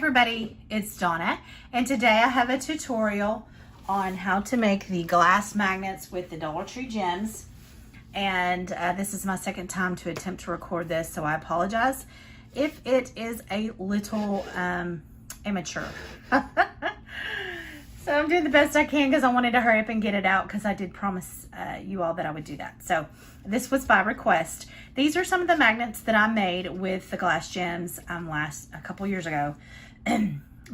everybody, it's Donna, and today I have a tutorial on how to make the glass magnets with the Dollar Tree gems. And this is my second time to attempt to record this, so I apologize if it is a little immature. So I'm doing the best I can because I wanted to hurry up and get it out because I did promise you all that I would do that. So this was by request. These are some of the magnets that I made with the glass gems a couple years ago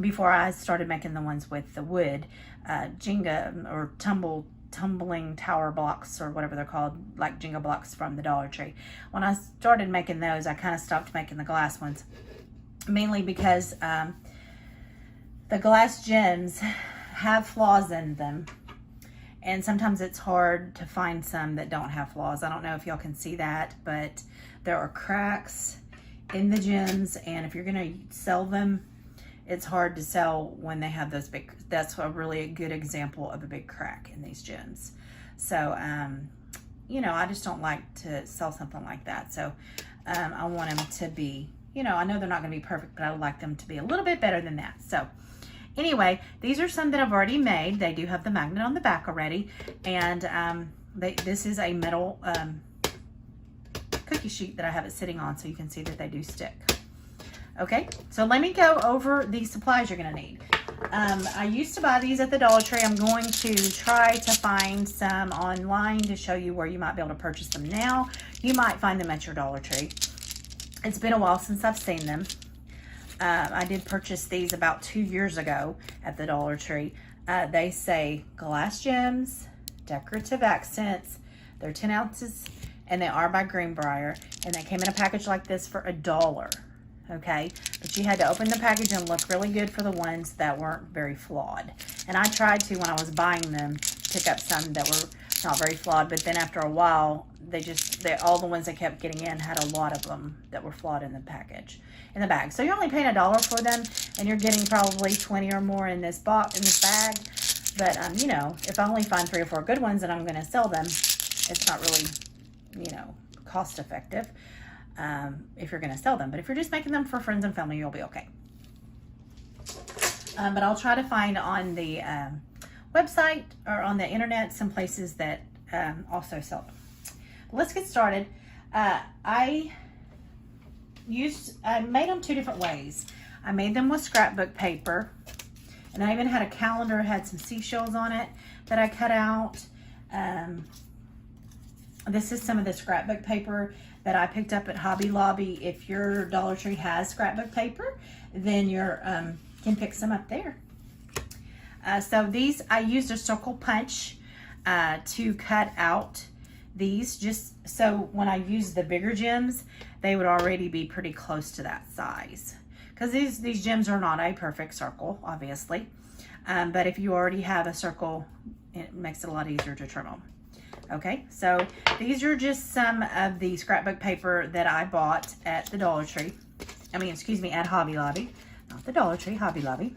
before I started making the ones with the wood Jenga or tumbling tower blocks or whatever they're called, like Jenga blocks from the Dollar Tree. When I started making those, I kind of stopped making the glass ones, mainly because the glass gems have flaws in them, and sometimes it's hard to find some that don't have flaws. I don't know if y'all can see that, but there are cracks in the gems, and if you're gonna sell them, it's hard to sell when they have those big. That's a really good example of a big crack in these gems. So you know, I just don't like to sell something like that. So I want them to be, you know, I know they're not gonna be perfect, but I would like them to be a little bit better than that. So anyway, these are some that I've already made. They do have the magnet on the back already. And this is a metal cookie sheet that I have it sitting on, so you can see that they do stick. Okay, so let me go over the supplies you're gonna need. I used to buy these at the Dollar Tree. I'm going to try to find some online to show you where you might be able to purchase them now. You might find them at your Dollar Tree. It's been a while since I've seen them. I did purchase these about 2 years ago at the Dollar Tree. They say glass gems, decorative accents. They're 10 ounces and they are by Greenbrier. And they came in a package like this for $1. Okay, but you had to open the package and look really good for the ones that weren't very flawed. And I tried to, when I was buying them, pick up some that were not very flawed, but then after a while, all the ones I kept getting in had a lot of them that were flawed in the package, in the bag. So you're only paying $1 for them, and you're getting probably 20 or more in this bag. But you know, if I only find 3 or 4 good ones and I'm going to sell them, it's not really, you know, cost effective if you're going to sell them. But if you're just making them for friends and family, you'll be okay. But I'll try to find on the website or on the internet some places that also sell them. Let's get started. I made them 2 different ways. I made them with scrapbook paper, and I even had a calendar, had some seashells on it that I cut out. This is some of the scrapbook paper that I picked up at Hobby Lobby. If your Dollar Tree has scrapbook paper, then you can pick some up there. So these, I used a circle punch to cut out these, just so when I use the bigger gems, they would already be pretty close to that size. Because these gems are not a perfect circle, obviously. But if you already have a circle, it makes it a lot easier to trim them. Okay, so these are just some of the scrapbook paper that I bought at the Dollar Tree. Excuse me, at Hobby Lobby. Not the Dollar Tree, Hobby Lobby.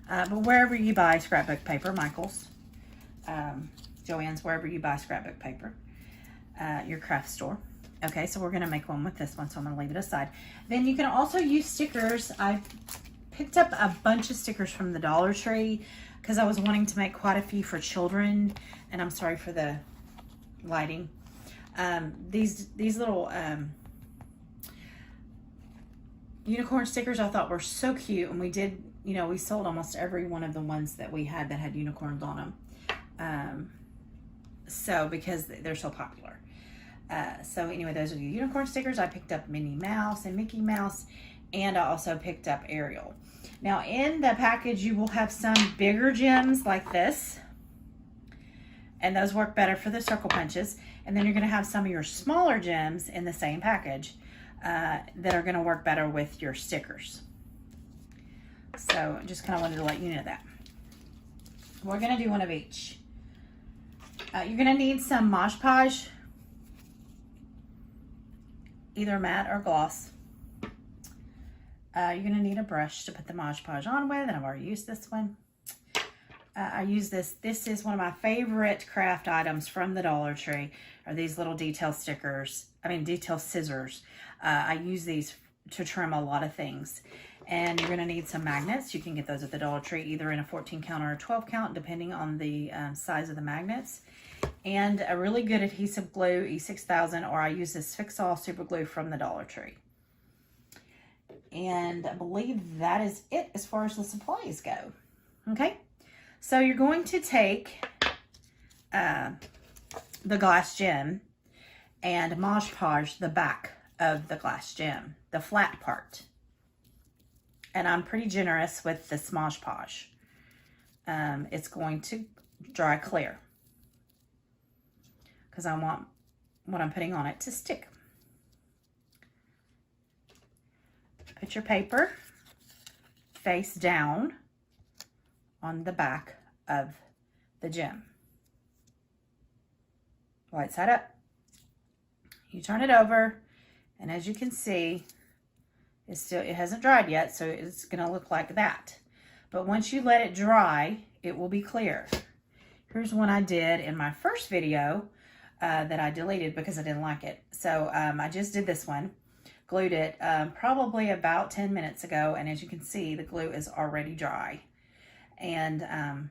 But wherever you buy scrapbook paper, Michael's, Joann's, wherever you buy scrapbook paper, your craft store. Okay, so we're going to make one with this one, so I'm going to leave it aside. Then you can also use stickers. I picked up a bunch of stickers from the Dollar Tree because I was wanting to make quite a few for children, and I'm sorry for the lighting. These little unicorn stickers I thought were so cute, and we did, you know, we sold almost every one of the ones that we had that had unicorns on them. So because they're so popular. So anyway, those are the unicorn stickers. I picked up Minnie Mouse and Mickey Mouse, and I also picked up Ariel. Now in the package, you will have some bigger gems like this, and those work better for the circle punches. And then you're going to have some of your smaller gems in the same package that are going to work better with your stickers. So just kind of wanted to let you know that. We're going to do one of each. You're going to need some Mod Podge, either matte or gloss. You're going to need a brush to put the Mod Podge on with, and I've already used this one. I use this. This is one of my favorite craft items from the Dollar Tree, are these little detail scissors. I use these to trim a lot of things. And you're going to need some magnets. You can get those at the Dollar Tree, either in a 14 count or a 12 count, depending on the size of the magnets. And a really good adhesive glue, E6000, or I use this Fix-All super glue from the Dollar Tree. And I believe that is it as far as the supplies go. Okay, so you're going to take the glass gem and Mod Podge the back of the glass gem, the flat part. And I'm pretty generous with this Mod Podge. It's going to dry clear because I want what I'm putting on it to stick. Put your paper face down on the back of the gem. Right side up. You turn it over, and as you can see, it hasn't dried yet, so it's going to look like that. But once you let it dry, it will be clear. Here's one I did in my first video that I deleted because I didn't like it. So I just did this one, glued it probably about 10 minutes ago, and as you can see, the glue is already dry. And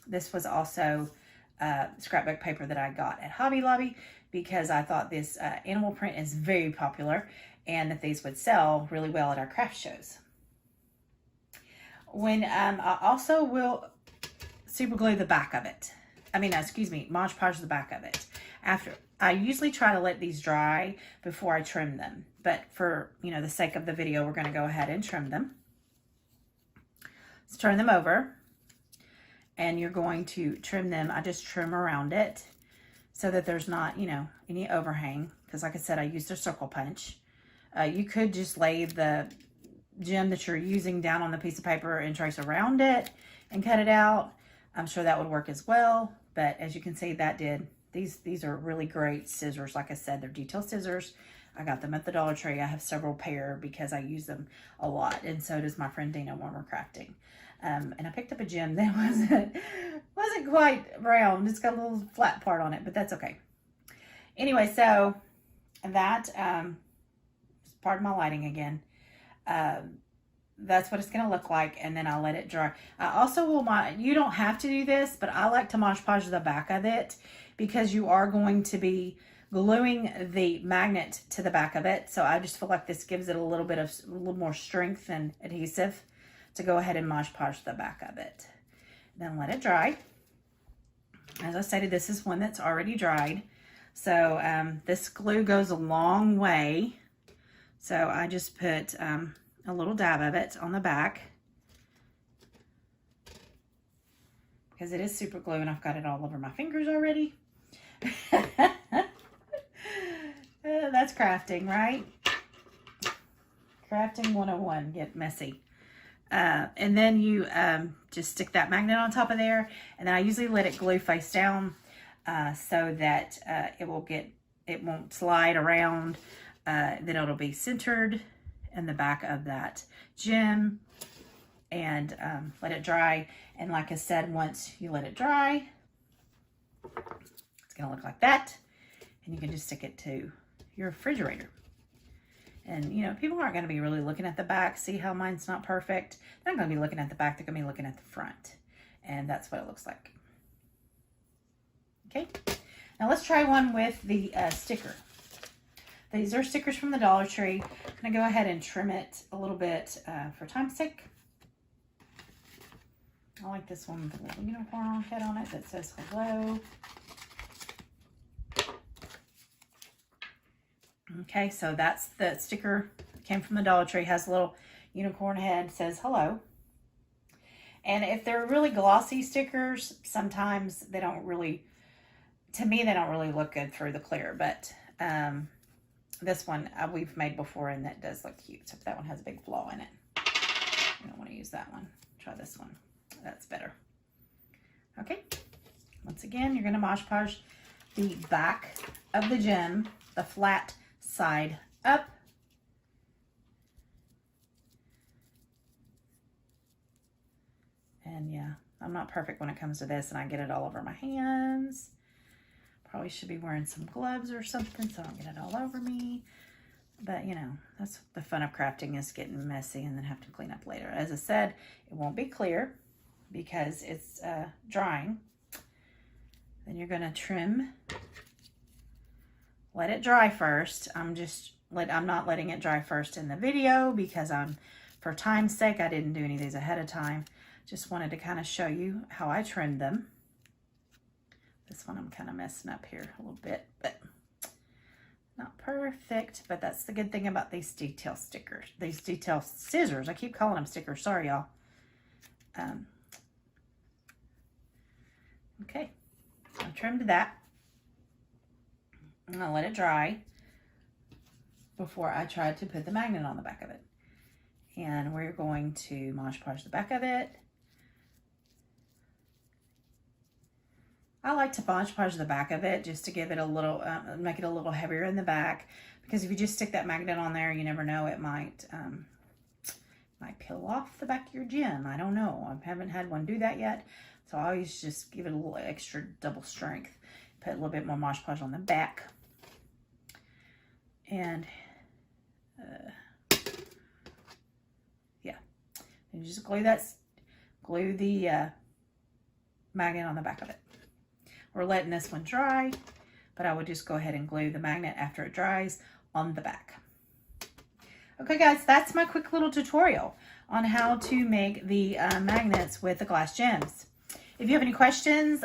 this was also scrapbook paper that I got at Hobby Lobby because I thought this animal print is very popular and that these would sell really well at our craft shows. When I also will super glue the back of it. Mod Podge the back of it. After, I usually try to let these dry before I trim them, but for the sake of the video, we're going to go ahead and trim them. Let's turn them over, and you're going to trim them. I just trim around it so that there's not any overhang, because like I said, I used a circle punch. You could just lay the gem that you're using down on the piece of paper and trace around it and cut it out. I'm sure that would work as well, but as you can see, that did. These are really great scissors. Like I said, they're detail scissors. I got them at the Dollar Tree. I have several pair because I use them a lot, and so does my friend Donna when we're crafting. And I picked up a gem that wasn't quite round. It's got a little flat part on it, but that's okay. Anyway, so that pardon my lighting again. That's what it's going to look like, and then I'll let it dry. I also will you don't have to do this, but I like to Mod Podge the back of it because you are going to be gluing the magnet to the back of it. So I just feel like this gives it a little more strength and adhesive to go ahead and Mod Podge the back of it. Then let it dry. As I stated, this is one that's already dried. So this glue goes a long way. So I just put a little dab of it on the back because it is super glue and I've got it all over my fingers already. That's crafting, right? Crafting 101, get messy. And then you just stick that magnet on top of there, and then I usually let it glue face down so that it won't slide around. Then it'll be centered in the back of that gem, and let it dry. And like I said, once you let it dry, it's gonna look like that, and you can just stick it to your refrigerator. And people aren't going to be really looking at the back. See how mine's not perfect? They're not going to be looking at the back. They're going to be looking at the front, and that's what it looks like. Okay, now let's try one with the sticker. These are stickers from the Dollar Tree. I'm going to go ahead and trim it a little bit for time's sake. I like this one with a little unicorn head on it that says hello. Okay, so that's the sticker. Came from the Dollar Tree. Has a little unicorn head, says hello. And if they're really glossy stickers, sometimes they don't really, to me, they don't really look good through the clear. But this one we've made before, and that does look cute. So that one has a big flaw in it. I don't want to use that one. Try this one. That's better. Okay. Once again, you're going to Mod Podge the back of the gem, the flat side up. And yeah, I'm not perfect when it comes to this, and I get it all over my hands. Probably should be wearing some gloves or something so I don't get it all over me. But, you know, that's the fun of crafting, is getting messy and then have to clean up later. As I said, it won't be clear because it's drying. Then you're going to trim. Let it dry first. I'm not letting it dry first in the video because for time's sake, I didn't do any of these ahead of time. Just wanted to kind of show you how I trimmed them. This one I'm kind of messing up here a little bit, but not perfect. But that's the good thing about these detail stickers, these detail scissors. I keep calling them stickers. Sorry, y'all. Okay, I trimmed that. I'm gonna let it dry before I try to put the magnet on the back of it. And we're going to Mod Podge the back of it. I like to Mod Podge the back of it just to give it a little, make it a little heavier in the back. Because if you just stick that magnet on there, you never know, it might peel off the back of your gem. I don't know. I haven't had one do that yet. So I always just give it a little extra double strength. Put a little bit more Mod Podge on the back. And yeah, and you just glue the magnet on the back of it. We're letting this one dry, but I would just go ahead and glue the magnet after it dries on the back. Okay guys, that's my quick little tutorial on how to make the magnets with the glass gems. If you have any questions,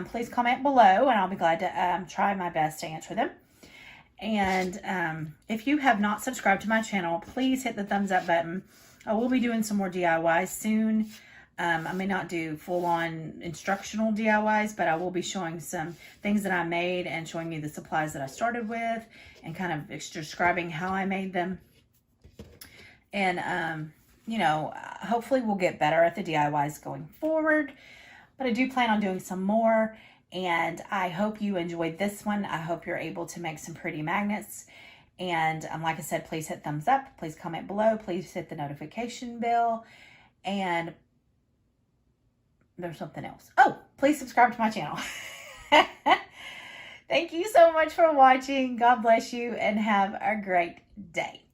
please comment below and I'll be glad to try my best to answer them. And if you have not subscribed to my channel, please hit the thumbs up button. I will be doing some more DIYs soon. I may not do full-on instructional DIYs, but I will be showing some things that I made and showing you the supplies that I started with and kind of describing how I made them. And, you know, hopefully we'll get better at the DIYs going forward, but I do plan on doing some more. And I hope you enjoyed this one. I hope you're able to make some pretty magnets. And like I said, please hit thumbs up. Please comment below. Please hit the notification bell. And there's something else. Oh, please subscribe to my channel. Thank you so much for watching. God bless you and have a great day.